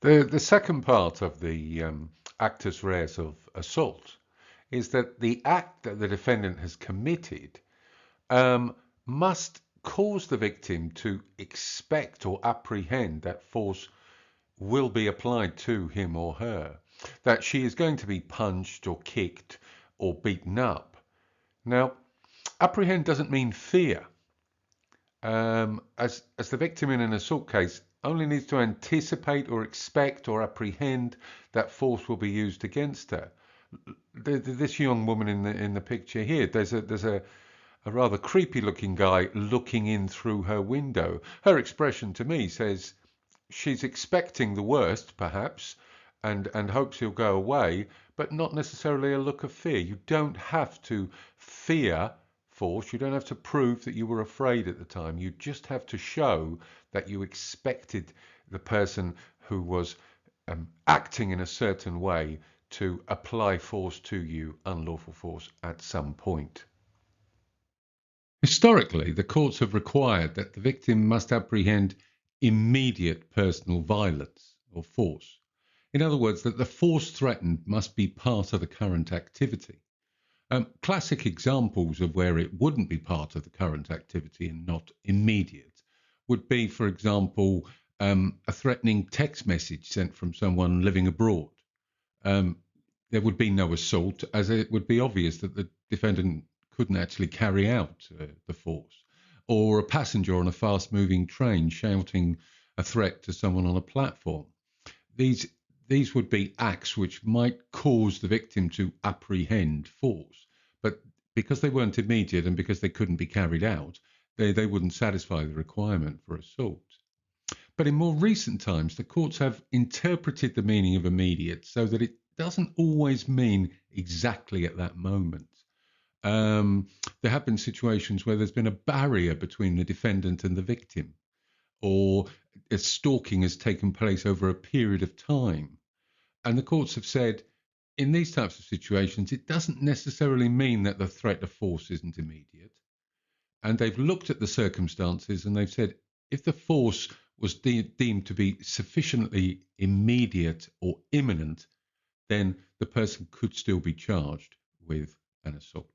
The second part of the actus reus of assault is that the act that the defendant has committed must cause the victim to expect or apprehend that force will be applied to him or her, that she is going to be punched or kicked or beaten up. Now, apprehend doesn't mean fear. As the victim in an assault case only needs to anticipate or expect or apprehend that force will be used against her. This young woman in the picture here, there's a rather creepy looking guy looking in through her window. Her expression to me says she's expecting the worst, perhaps, and hopes he'll go away, but not necessarily a look of fear. You don't have to fear force. You don't have to prove that you were afraid at the time. You just have to show that you expected the person who was acting in a certain way to apply force to you, unlawful force, at some point. Historically, the courts have required that the victim must apprehend immediate personal violence or force. In other words, that the force threatened must be part of the current activity. Classic examples of where it wouldn't be part of the current activity and not immediate would be, for example, a threatening text message sent from someone living abroad. There would be no assault, as it would be obvious that the defendant couldn't actually carry out the force. Or a passenger on a fast-moving train shouting a threat to someone on a platform. These would be acts which might cause the victim to apprehend force, but because they weren't immediate and because they couldn't be carried out, they wouldn't satisfy the requirement for assault. But in more recent times, the courts have interpreted the meaning of immediate so that it doesn't always mean exactly at that moment. There have been situations where there's been a barrier between the defendant and the victim, or a stalking has taken place over a period of time. And the courts have said, in these types of situations, it doesn't necessarily mean that the threat of force isn't immediate. And they've looked at the circumstances and they've said, if the force was deemed to be sufficiently immediate or imminent, then the person could still be charged with an assault.